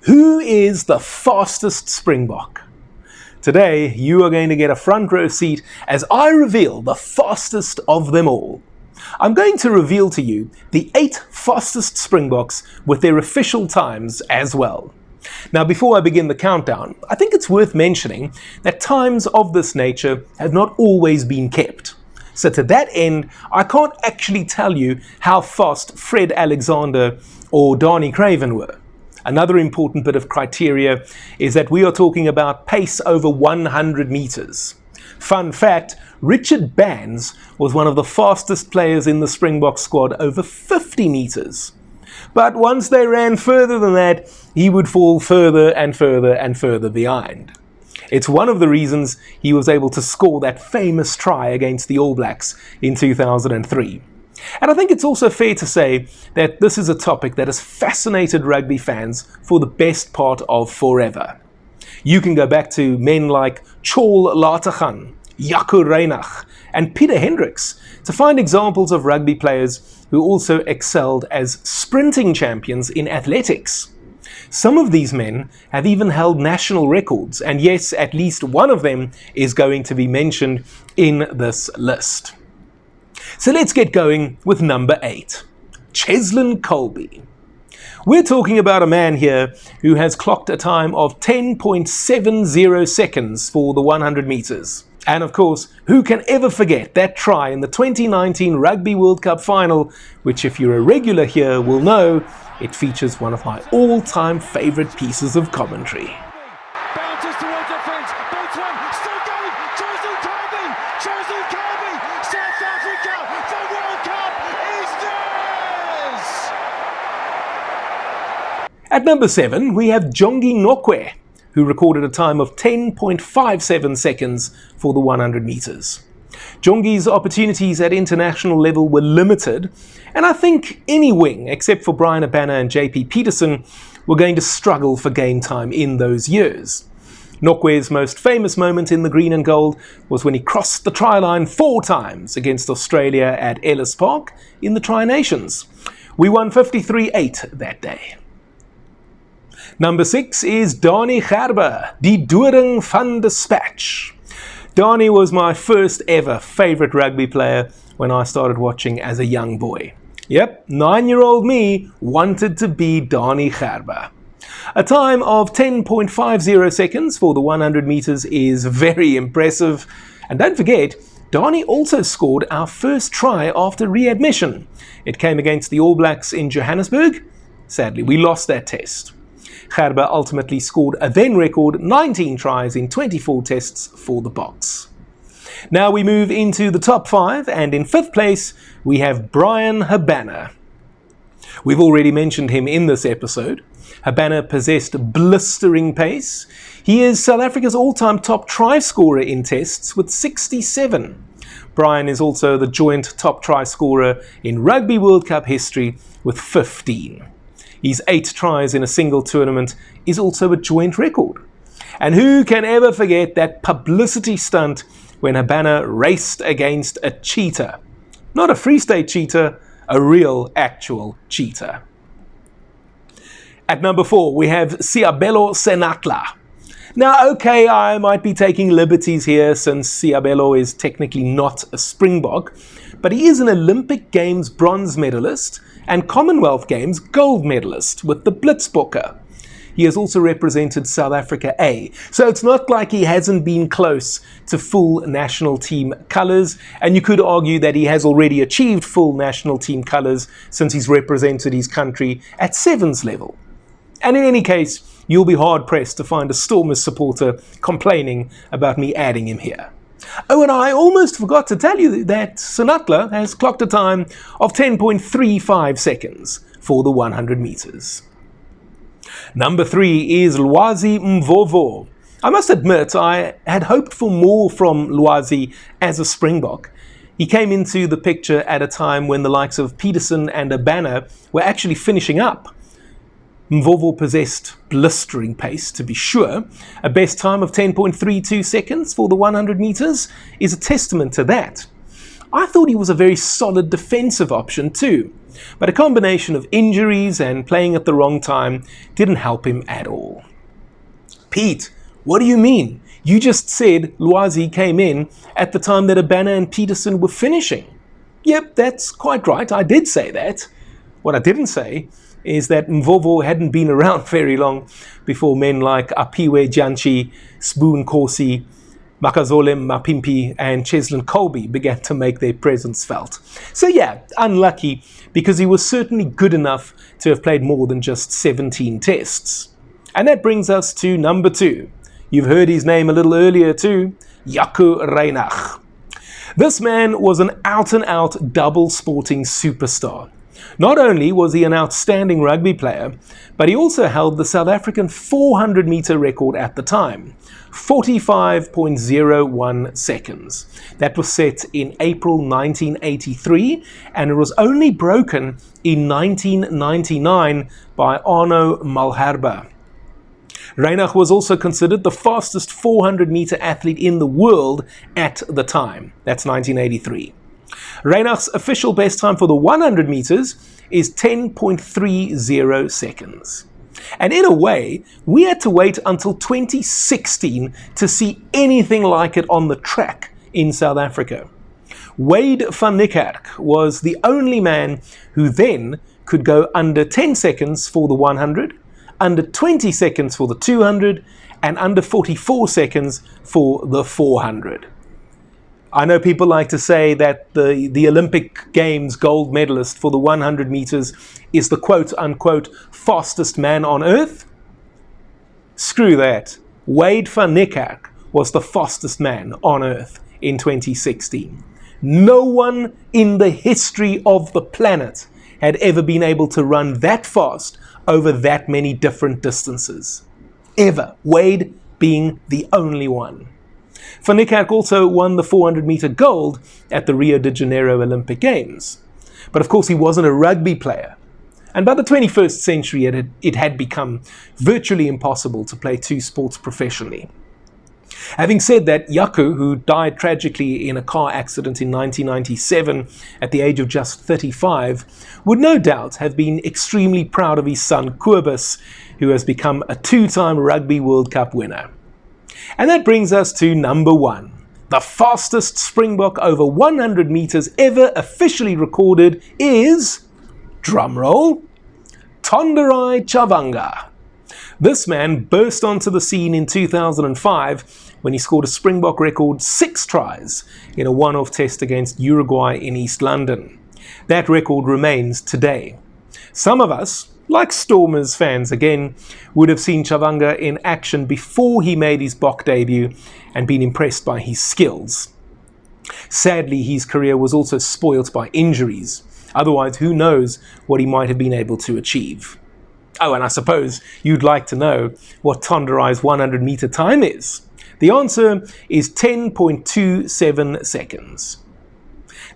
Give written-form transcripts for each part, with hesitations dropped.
Who is the fastest Springbok? Today, you are going to get a front row seat as I reveal the fastest of them all. I'm going to reveal to you the 8 fastest Springboks with their official times as well. Now, before I begin the countdown, I think it's worth mentioning that times of this nature have not always been kept. So to that end, I can't actually tell you how fast Fred Alexander or Danie Gerber were. Another important bit of criteria is that we are talking about pace over 100 meters. Fun fact, Richard Bans was one of the fastest players in the Springbok squad over 50 meters. But once they ran further than that, he would fall further and further and further behind. It's one of the reasons he was able to score that famous try against the All Blacks in 2003. And I think it's also fair to say that this is a topic that has fascinated rugby fans for the best part of forever. You can go back to men like Chol Latachan, Jaco Reinach, and Peter Hendricks to find examples of rugby players who also excelled as sprinting champions in athletics. Some of these men have even held national records, and yes, at least one of them is going to be mentioned in this list. So let's get going with number 8, Cheslin Kolbe. We're talking about a man here who has clocked a time of 10.70 seconds for the 100 meters. And of course, who can ever forget that try in the 2019 Rugby World Cup final, which if you're a regular here will know, it features one of my all-time favorite pieces of commentary. Bounces towards the fence, beats one, still going, Cheslin Kolbe, South Africa, the World Cup is theirs! At number 7, we have Jongi Nokwe, who recorded a time of 10.57 seconds for the 100 meters. Jongi's opportunities at international level were limited, and I think any wing, except for Bryan Habana and JP Peterson, were going to struggle for game time in those years. Nokwe's most famous moment in the green and gold was when he crossed the try line 4 times against Australia at Ellis Park in the Tri Nations. We won 53-8 that day. Number 6 is Danie Gerber, die Doring van Dispatch. Danie was my first ever favourite rugby player when I started watching as a young boy. Yep, 9-year-old me wanted to be Danie Gerber. A time of 10.50 seconds for the 100 meters is very impressive. And don't forget, Danie also scored our first try after readmission. It came against the All Blacks in Johannesburg. Sadly, we lost that test. Gerber ultimately scored a then record 19 tries in 24 tests for the Boks. Now we move into the top 5, and in 5th place we have Bryan Habana. We've already mentioned him in this episode. Habana possessed blistering pace. He is South Africa's all-time top try scorer in tests with 67. Bryan is also the joint top try scorer in Rugby World Cup history with 15. His 8 tries in a single tournament is also a joint record. And who can ever forget that publicity stunt when Habana raced against a cheetah? Not a Free State cheetah, a real, actual cheetah. At number 4, we have Seabelo Senatla. Now, okay, I might be taking liberties here since Seabelo is technically not a Springbok, but he is an Olympic Games bronze medalist and Commonwealth Games gold medalist with the Blitzbokke. He has also represented South Africa A, so it's not like he hasn't been close to full national team colours, and you could argue that he has already achieved full national team colours since he's represented his country at Sevens level. And in any case, you'll be hard-pressed to find a Stormers supporter complaining about me adding him here. Oh, and I almost forgot to tell you that Senatla has clocked a time of 10.35 seconds for the 100 meters. Number 3 is Lwazi Mvovo. I must admit, I had hoped for more from Lwazi as a Springbok. He came into the picture at a time when the likes of Peterson and Habana were actually finishing up. Mvovo possessed blistering pace, to be sure. A best time of 10.32 seconds for the 100 meters is a testament to that. I thought he was a very solid defensive option too. But a combination of injuries and playing at the wrong time didn't help him at all. Pete, what do you mean? You just said Lwazi came in at the time that Habana and Peterson were finishing. Yep, that's quite right. I did say that. What I didn't say is that Mvovo hadn't been around very long before men like Apiwe Jantshi, Spoon Corsi, Makazole Mapimpi and Cheslin Kolbe began to make their presence felt. So yeah, unlucky, because he was certainly good enough to have played more than just 17 tests. And that brings us to number 2. You've heard his name a little earlier too, Jaco Reinach. This man was an out-and-out double sporting superstar. Not only was he an outstanding rugby player, but he also held the South African 400-meter record at the time, 45.01 seconds. That was set in April 1983, and it was only broken in 1999 by Arno Malherbe. Reinach was also considered the fastest 400-meter athlete in the world at the time. That's 1983. Reinach's official best time for the 100 meters is 10.30 seconds. And in a way, we had to wait until 2016 to see anything like it on the track in South Africa. Wade van Niekerk was the only man who then could go under 10 seconds for the 100, under 20 seconds for the 200, and under 44 seconds for the 400. I know people like to say that the Olympic Games gold medalist for the 100 meters is the quote-unquote fastest man on earth. Screw that. Wade van Niekerk was the fastest man on earth in 2016. No one in the history of the planet had ever been able to run that fast over that many different distances. Ever. Wade being the only one. Van Niekerk also won the 400-meter gold at the Rio de Janeiro Olympic Games. But of course he wasn't a rugby player. And by the 21st century it had become virtually impossible to play two sports professionally. Having said that, Jaco, who died tragically in a car accident in 1997 at the age of just 35, would no doubt have been extremely proud of his son Kobus, who has become a 2-time Rugby World Cup winner. And that brings us to number 1. The fastest Springbok over 100 meters ever officially recorded is, drumroll, Tonderai Chavanga. This man burst onto the scene in 2005 when he scored a Springbok record 6 tries in a one-off test against Uruguay in East London. That record remains today. Some of us, like Stormers fans again, would have seen Chavanga in action before he made his Bok debut and been impressed by his skills. Sadly, his career was also spoilt by injuries. Otherwise, who knows what he might have been able to achieve. Oh, and I suppose you'd like to know what Tonderai's 100-meter time is. The answer is 10.27 seconds.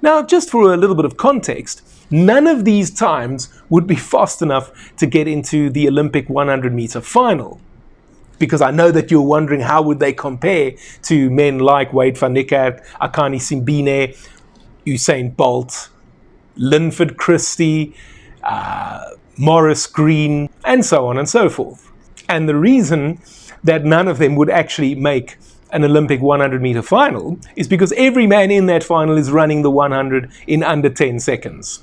Now, just for a little bit of context, none of these times would be fast enough to get into the Olympic 100-meter final. Because I know that you're wondering how would they compare to men like Wade van Niekerk, Akani Simbine, Usain Bolt, Linford Christie, Morris Green, and so on and so forth. And the reason that none of them would actually make an Olympic 100-meter final is because every man in that final is running the 100 in under 10 seconds.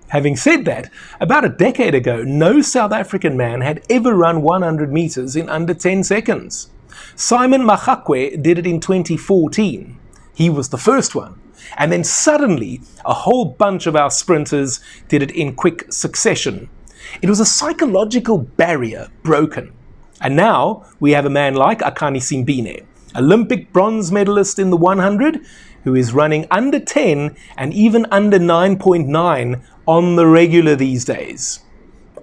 Having said that, about a decade ago, no South African man had ever run 100 meters in under 10 seconds. Simon Magakwe did it in 2014. He was the first one. And then suddenly, a whole bunch of our sprinters did it in quick succession. It was a psychological barrier broken. And now we have a man like Akani Simbine, Olympic bronze medalist in the 100, who is running under 10 and even under 9.9 on the regular these days.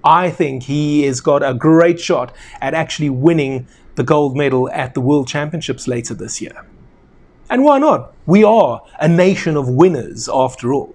I think he has got a great shot at actually winning the gold medal at the World Championships later this year. And why not? We are a nation of winners after all.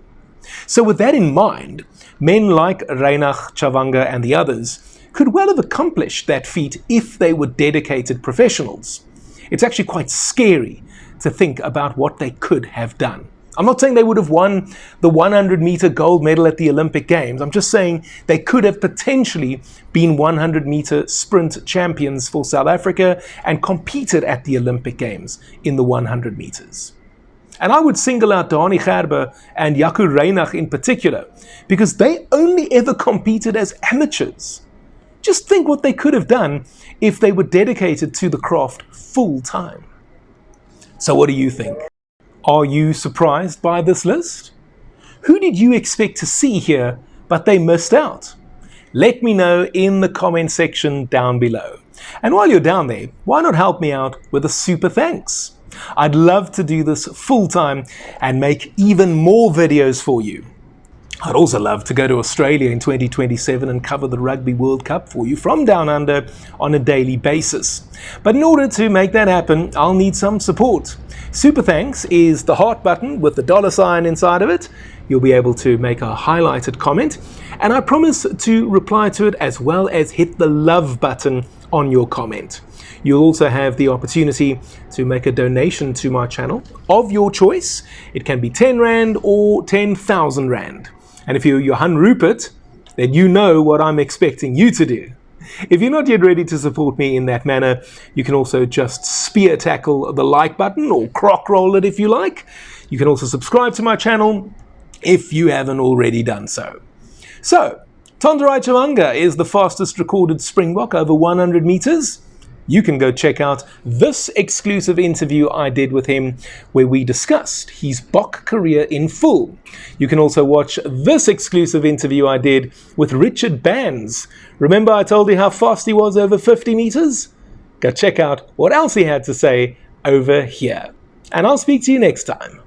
So with that in mind, men like Reinach, Chavanga and the others could well have accomplished that feat if they were dedicated professionals. It's actually quite scary to think about what they could have done. I'm not saying they would have won the 100-meter gold medal at the Olympic Games. I'm just saying they could have potentially been 100-meter sprint champions for South Africa and competed at the Olympic Games in the 100 meters. And I would single out Danie Gerber and Jaco Reinach in particular, because they only ever competed as amateurs. Just think what they could have done if they were dedicated to the craft full time. So what do you think? Are you surprised by this list? Who did you expect to see here, but they missed out? Let me know in the comment section down below. And while you're down there, why not help me out with a super thanks? I'd love to do this full time and make even more videos for you. I'd also love to go to Australia in 2027 and cover the Rugby World Cup for you from down under on a daily basis. But in order to make that happen, I'll need some support. Super thanks is the heart button with the $sign inside of it. You'll be able to make a highlighted comment, and I promise to reply to it as well as hit the love button on your comment. You'll also have the opportunity to make a donation to my channel of your choice. It can be 10 Rand or 10,000 Rand. And if you're Johan Rupert, then you know what I'm expecting you to do. If you're not yet ready to support me in that manner, you can also just spear tackle the like button or croc roll it if you like. You can also subscribe to my channel if you haven't already done so. So, Tonderai Chawanga is the fastest recorded Springbok over 100 meters. You can go check out this exclusive interview I did with him where we discussed his Bok career in full. You can also watch this exclusive interview I did with Richard Bands. Remember I told you how fast he was over 50 meters? Go check out what else he had to say over here. And I'll speak to you next time.